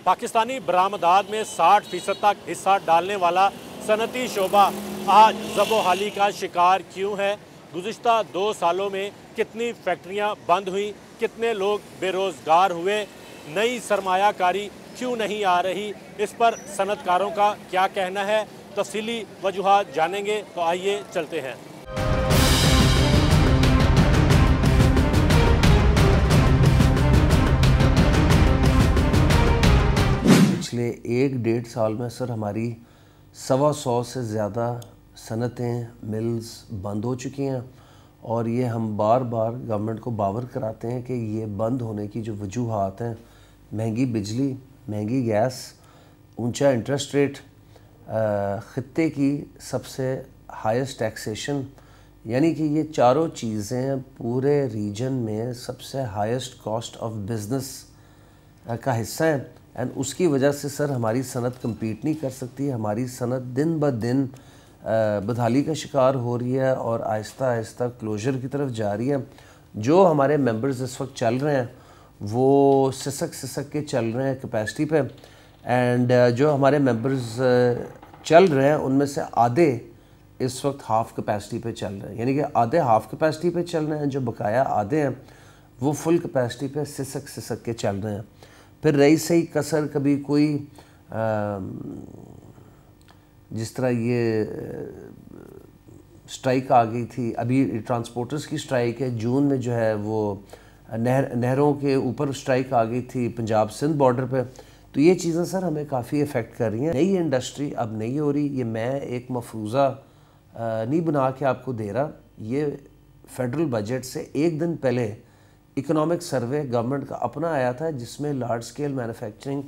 पाकिस्तानी बरामदात में 60% तक हिस्सा डालने वाला सनती शोबा आज ज़बोहाली का शिकार क्यों है? गुज़िश्ता 2 सालों में कितनी फैक्ट्रियां बंद हुई, कितने लोग बेरोज़गार हुए, नई सरमायाकारी क्यों नहीं आ रही, इस पर सनतकारों का क्या कहना है? तफसीली वजूहात जानेंगे, तो आइए चलते हैं। पिछले 1-1.5 साल में सर हमारी 125 से ज़्यादा सनतें, मिल्स बंद हो चुकी हैं और ये हम बार बार गवर्नमेंट को बावर कराते हैं कि ये बंद होने की जो वजूहात हैं, महंगी बिजली, महंगी गैस, ऊंचा इंटरेस्ट रेट, ख़ित्ते की सबसे हाईएस्ट टैक्सेशन, यानी कि ये चारों चीज़ें पूरे रीजन में सबसे हाईएस्ट कॉस्ट ऑफ बिज़नेस का हिस्सा है। एंड उसकी वजह से सर हमारी सनत कम्पीट नहीं कर सकती। हमारी सनत दिन ब दिन बदहाली का शिकार हो रही है और आहिस्ता आहिस्ता क्लोजर की तरफ जा रही है। जो हमारे मेंबर्स इस वक्त चल रहे हैं वो सिसक के चल रहे हैं कैपेसिटी पे, एंड जो हमारे मेंबर्स चल रहे हैं उनमें से आधे इस वक्त हाफ़ कैपेसिटी पे चल रहे हैं, यानी कि आधे हाफ़ कैपेसिटी पे चल रहे हैं, जो बकाया आधे हैं वो फुल कैपेसिटी पे सिसक के चल रहे हैं। फिर रही सही कसर कभी कोई जिस तरह ये स्ट्राइक आ गई थी, अभी ट्रांसपोर्टर्स की स्ट्राइक है, जून में जो है वो नहरों के ऊपर स्ट्राइक आ गई थी पंजाब सिंध बॉर्डर पे, तो ये चीज़ें सर हमें काफ़ी इफ़ेक्ट कर रही हैं। नई इंडस्ट्री अब नहीं हो रही, ये मैं एक मफरूज़ा नहीं बना के आपको दे रहा, ये फेडरल बजट से एक दिन पहले इकोनॉमिक सर्वे गवर्नमेंट का अपना आया था जिसमें लार्ज स्केल मैन्युफैक्चरिंग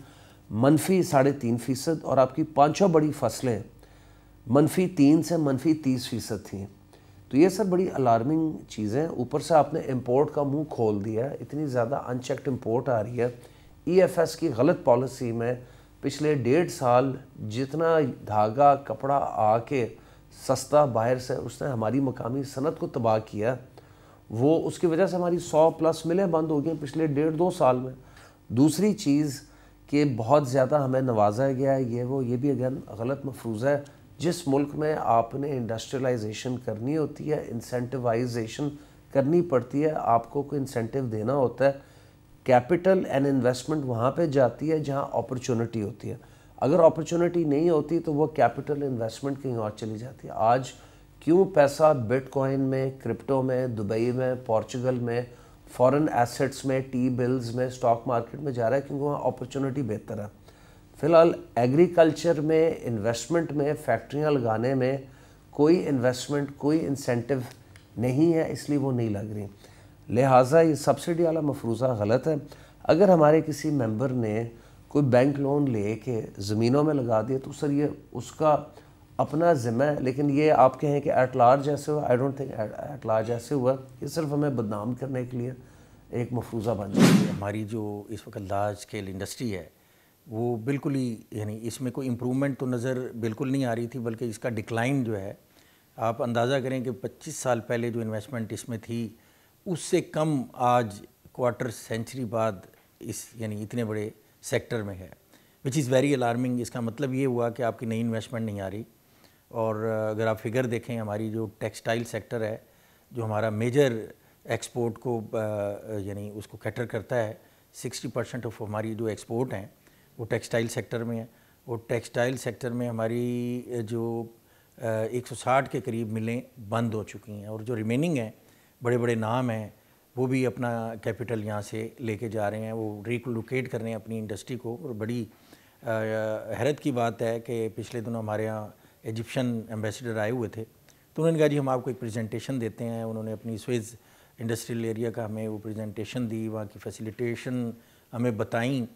-3.5% और आपकी पांचों बड़ी फसलें -3 से -30% थी। तो ये सर बड़ी अलार्मिंग चीज़ें। ऊपर से आपने इंपोर्ट का मुंह खोल दिया है, इतनी ज़्यादा अनचेक्ड इंपोर्ट आ रही है। EFS की गलत पॉलिसी में पिछले 1.5 साल जितना धागा कपड़ा आके सस्ता बाहर से उसने हमारी मकामी सनत को तबाह किया, वो उसकी वजह से हमारी 100+ मिलें बंद हो गई पिछले 1.5-2 साल में। दूसरी चीज़ कि बहुत ज़्यादा हमें नवाजा गया है, ये भी अगेन गलत मफरूज़ा है। जिस मुल्क में आपने इंडस्ट्रियलाइजेशन करनी होती है, इंसेंटिवाइजेशन करनी पड़ती है, आपको कोई इंसेंटिव देना होता है, कैपिटल एंड इन्वेस्टमेंट वहाँ पे जाती है जहाँ अपॉर्चुनिटी होती है। अगर अपॉर्चुनिटी नहीं होती तो वो कैपिटल इन्वेस्टमेंट कहीं और चली जाती है। आज क्यों पैसा बिटकॉइन में, क्रिप्टो में, दुबई में, पोर्चुगल में, फॉरेन एसेट्स में, टी बिल्स में, स्टॉक मार्केट में जा रहा है? क्योंकि वहाँ अपॉर्चुनिटी बेहतर है। फ़िलहाल एग्रीकल्चर में, इन्वेस्टमेंट में, फैक्ट्रियाँ लगाने में कोई इन्वेस्टमेंट, कोई इंसेंटिव नहीं है, इसलिए वो नहीं लग रही। लिहाजा ये सब्सिडी वाला मफरूज़ा गलत है। अगर हमारे किसी मेंबर ने कोई बैंक लोन ले के ज़मीनों में लगा दिया तो सर ये उसका अपना ज़िम्मा है, लेकिन ये आप कहें कि एट लार्ज ऐसे हुआ, I don't think at large ऐसे हुआ। ये सिर्फ हमें बदनाम करने के लिए एक मफरूज़ा बन जाती है। हमारी जो इस वक्त लार्ज स्केल इंडस्ट्री है वो बिल्कुल ही, यानी इसमें कोई इम्प्रूवमेंट तो नज़र बिल्कुल नहीं आ रही थी, बल्कि इसका डिक्लाइन जो है, आप अंदाज़ा करें कि 25 साल पहले जो इन्वेस्टमेंट इसमें थी उससे कम आज क्वार्टर सेंचुरी बाद इस यानी इतने बड़े सेक्टर में है, विच इज़ वेरी अलार्मिंग। इसका मतलब ये हुआ कि आपकी नई इन्वेस्टमेंट नहीं आ रही। और अगर आप फिगर देखें, हमारी जो टेक्सटाइल सेक्टर है, जो हमारा मेजर एक्सपोर्ट को यानी उसको कैटर करता है, 60% ऑफ हमारी जो एक्सपोर्ट हैं वो टेक्सटाइल सेक्टर में है। और टेक्सटाइल सेक्टर में हमारी जो 160 के करीब मिलें बंद हो चुकी हैं, और जो रिमेनिंग हैं बड़े बड़े नाम हैं वो भी अपना कैपिटल यहाँ से लेके जा रहे हैं, वो रिलोकेट कर रहे हैं अपनी इंडस्ट्री को। और बड़ी हैरत की बात है कि पिछले दिनों हमारे यहाँ इजिप्शियन एम्बेसडर आए हुए थे, तो उन्होंने कहा जी हम आपको एक प्रेजेंटेशन देते हैं। उन्होंने अपनी स्वेज इंडस्ट्रियल एरिया का हमें वो प्रेजेंटेशन दी, वहाँ की फैसिलिटेशन हमें बताई,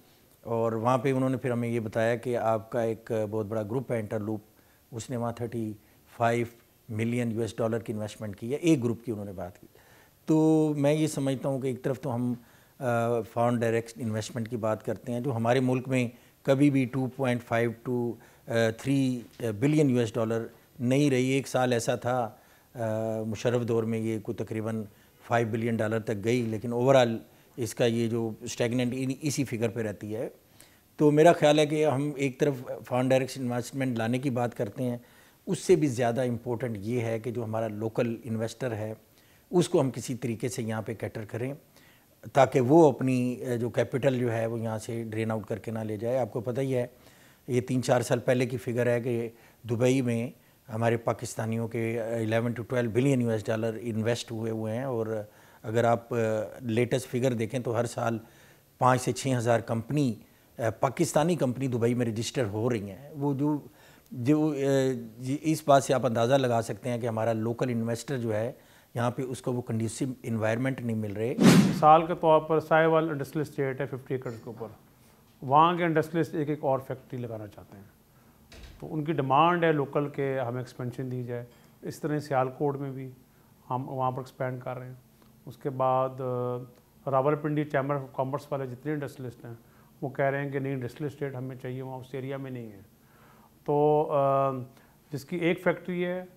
और वहाँ पे उन्होंने फिर हमें ये बताया कि आपका एक बहुत बड़ा ग्रुप है इंटरलूप, उसने वहाँ $35 मिलियन की इन्वेस्टमेंट की है, एक ग्रुप की उन्होंने बात की। तो मैं ये समझता हूँ कि एक तरफ तो हम फॉरेन डायरेक्ट इन्वेस्टमेंट की बात करते हैं, जो हमारे मुल्क में कभी भी 2.5 to 3 बिलियन नहीं रही। एक साल ऐसा था मुशर्रफ दौर में ये कोई तकरीबन $5 बिलियन तक गई, लेकिन ओवरऑल इसका ये जो स्टैगनेंट इसी फिगर पे रहती है। तो मेरा ख्याल है कि हम एक तरफ फॉरेन डायरेक्ट इन्वेस्टमेंट लाने की बात करते हैं, उससे भी ज़्यादा इम्पोर्टेंट ये है कि जो हमारा लोकल इन्वेस्टर है उसको हम किसी तरीके से यहाँ पे कैटर करें ताकि वो अपनी जो कैपिटल जो है वो यहाँ से ड्रेन आउट करके ना ले जाए। आपको पता ही है, ये 3-4 साल पहले की फ़िगर है कि दुबई में हमारे पाकिस्तानियों के 11 to 12 बिलियन US$ इन्वेस्ट हुए हैं, और अगर आप लेटेस्ट फिगर देखें तो हर साल 5 से 6 हज़ार कंपनी पाकिस्तानी कंपनी दुबई में रजिस्टर हो रही हैं। वो जो इस बात से आप अंदाज़ा लगा सकते हैं कि हमारा लोकल इन्वेस्टर जो है यहाँ पे उसको वो कंडीसिव इन्वायरमेंट नहीं मिल रहे। मिसाल के तौर पर साहिवाल इंडस्ट्रियल स्टेट है 50 एकड़ के ऊपर, वहाँ के इंडस्ट्रियलिस्ट एक और फैक्ट्री लगाना चाहते हैं, तो उनकी डिमांड है लोकल के हमें एक्सपेंशन दी जाए। इस तरह सियालकोट में भी हम वहाँ पर एक्सपेंड कर रहे हैं। उसके बाद रावलपिंडी चैम्बर ऑफ कॉमर्स वाले जितने इंडस्ट्रियलिस्ट हैं वो कह रहे हैं कि नहीं, इंडस्ट्रियल स्टेट हमें चाहिए, वहाँ उस एरिया में नहीं है। तो जिसकी एक फैक्ट्री है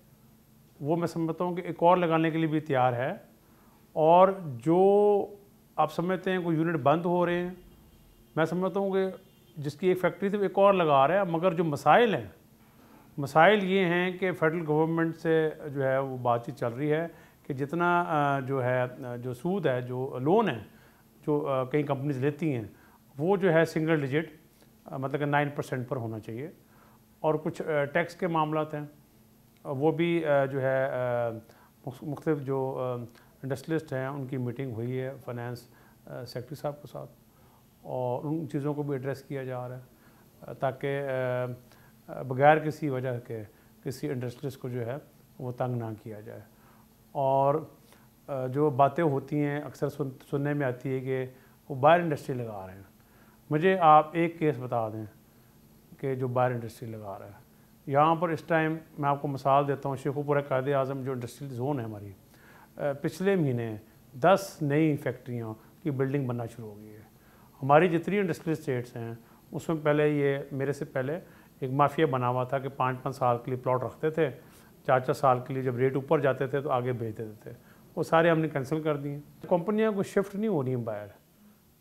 वो मैं समझता हूँ कि एक और लगाने के लिए भी तैयार है, और जो आप समझते हैं कोई यूनिट बंद हो रहे हैं, मैं समझता हूँ कि जिसकी एक फैक्ट्री थी वो एक और लगा रहा है। मगर जो मसाइल हैं, मसाइल ये हैं कि फेडरल गवर्नमेंट से जो है वो बातचीत चल रही है कि जितना जो है जो सूद है, जो लोन है जो कई कंपनीज लेती हैं, वो जो है सिंगल डिजिट मतलब कि 9% पर होना चाहिए। और कुछ टैक्स के मामलात हैं, वो भी जो है मुख्तलिफ जो इंडस्ट्रियलिस्ट हैं उनकी मीटिंग हुई है फाइनेंस सेक्रेटरी साहब के साथ, और उन चीज़ों को भी एड्रेस किया जा रहा है ताकि बगैर किसी वजह के किसी इंडस्ट्रियलिस्ट को जो है वो तंग ना किया जाए। और जो बातें होती हैं अक्सर सुनने में आती है कि वो बाहर इंडस्ट्री लगा रहे हैं। मुझे आप एक केस बता दें कि जो बाहर इंडस्ट्री लगा रहा है। यहाँ पर इस टाइम मैं आपको मिसाल देता हूँ, शेखुपुरा कायदे आज़म जो इंडस्ट्रियल जोन है हमारी, पिछले महीने 10 नई फैक्ट्रियों की बिल्डिंग बनना शुरू हो गई है। हमारी जितनी इंडस्ट्रियल स्टेट्स हैं उसमें पहले ये मेरे से पहले एक माफिया बना हुआ था कि 5-5 साल के लिए प्लॉट रखते थे, 4-4 साल के लिए जब रेट ऊपर जाते थे तो आगे भेज देते थे। वो सारे हमने कैंसिल कर दिए। कंपनियाँ को शिफ्ट नहीं हो रही हैं बाहर।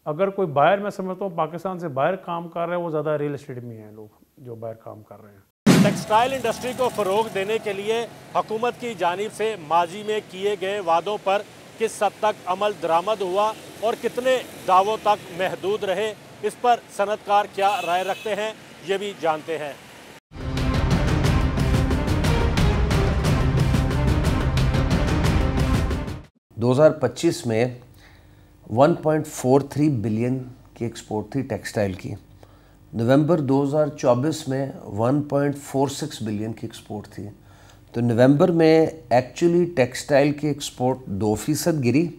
अगर कोई बाहर, मैं समझता हूँ पाकिस्तान से बाहर काम कर रहे हैं, वो ज़्यादा रियल एस्टेट में हैं लोग जो बाहर काम कर रहे हैं। टेक्सटाइल इंडस्ट्री को फ़रोग देने के लिए हुकूमत की जानिब से माजी में किए गए वादों पर किस हद तक अमल दरामद हुआ और कितने दावों तक महदूद रहे, इस पर सनतकार क्या राय रखते हैं, ये भी जानते हैं। 2025 में 1.43 बिलियन की एक्सपोर्ट थी टेक्सटाइल की। नवंबर 2024 में 1.46 बिलियन की एक्सपोर्ट थी। तो नवंबर में एक्चुअली टेक्सटाइल की एक्सपोर्ट 2% गिरी,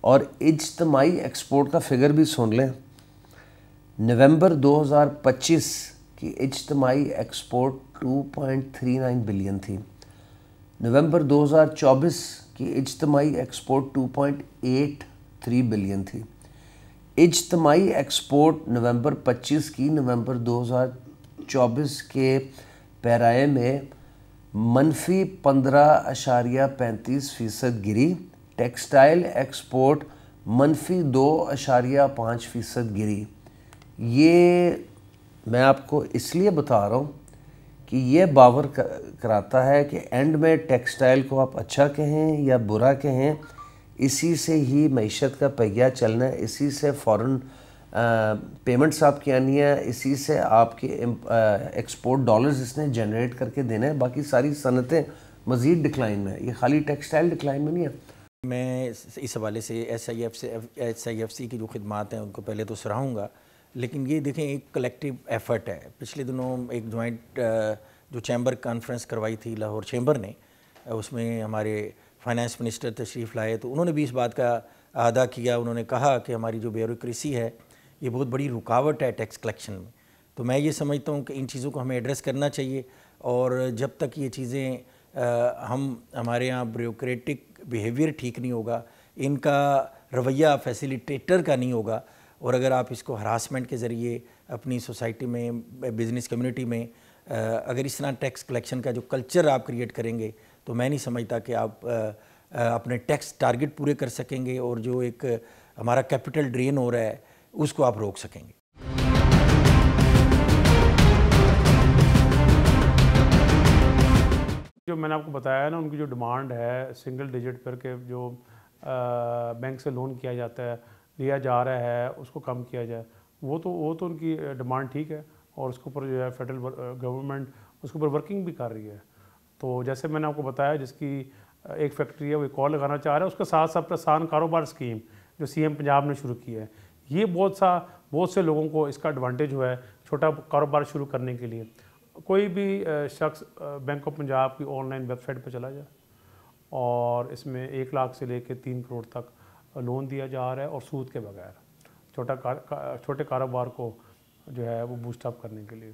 और इज्तमाही एक्सपोर्ट का फिगर भी सुन लें। नवंबर 2025 की इज्तमाही एक्सपोर्ट 2.39 बिलियन थी। नवंबर 2024 की इज्तमाही एक्सपोर्ट 2.83 बिलियन थी। इज्तमाही एक्सपोर्ट नवंबर 25 की नवंबर 2024 के पैराए में -15.35% गिरी। टेक्सटाइल एक्सपोर्ट -2.5% गिरी। ये मैं आपको इसलिए बता रहा हूँ कि ये बावर कराता है कि एंड में टेक्सटाइल को आप अच्छा कहें या बुरा कहें, इसी से ही मईशत का पहिया चलना है, इसी से फ़ॉरेन पेमेंट्स आपकी आनी है, इसी से आपके एक्सपोर्ट डॉलर्स इसने जनरेट करके देना है। बाकी सारी सनतें मज़ीद डिक्लाइन में है, ये खाली टेक्सटाइल डिक्लाइन में नहीं है। मैं इस हवाले से SIFC की जो खिदमात हैं उनको पहले तो सराहूँगा, लेकिन ये देखें एक कलेक्टिव एफ़र्ट है। पिछले दिनों एक जॉइंट जो चैम्बर कॉन्फ्रेंस करवाई थी लाहौर चैम्बर ने, उसमें हमारे फाइनेंस मिनिस्टर तशरीफ़ लाए, तो उन्होंने भी इस बात का अदा किया। उन्होंने कहा कि हमारी जो ब्यूरोक्रेसी है ये बहुत बड़ी रुकावट है टैक्स कलेक्शन में। तो मैं ये समझता हूँ कि इन चीज़ों को हमें एड्रेस करना चाहिए, और जब तक ये चीज़ें हमारे यहाँ ब्यूरोक्रेटिक बिहेवियर ठीक नहीं होगा, इनका रवैया फैसिलिटेटर का नहीं होगा, और अगर आप इसको हरासमेंट के ज़रिए अपनी सोसाइटी में, बिज़नेस कम्युनिटी में अगर इस तरह टैक्स कलेक्शन का जो कल्चर आप क्रिएट करेंगे, तो मैं नहीं समझता कि आप अपने टैक्स टारगेट पूरे कर सकेंगे, और जो एक हमारा कैपिटल ड्रेन हो रहा है उसको आप रोक सकेंगे। मैंने आपको बताया ना, उनकी जो डिमांड है सिंगल डिजिट पर के जो बैंक से लोन किया जाता है, लिया जा रहा है, उसको कम किया जाए, वो तो उनकी डिमांड ठीक है, और उसके ऊपर जो है फेडरल गवर्नमेंट उसके ऊपर वर्किंग भी कर रही है। तो जैसे मैंने आपको बताया, जिसकी एक फैक्ट्री है वो एक और लगाना चाह रहा है, उसके साथ साथ आसान कारोबार स्कीम जो सीएम पंजाब ने शुरू की है, ये बहुत से लोगों को इसका एडवांटेज हुआ है छोटा कारोबार शुरू करने के लिए। कोई भी शख्स बैंक ऑफ पंजाब की ऑनलाइन वेबसाइट पर चला जाए और इसमें 1 लाख से लेकर 3 करोड़ तक लोन दिया जा रहा है, और सूद के बगैर छोटे कारोबार को जो है वो बूस्ट अप करने के लिए।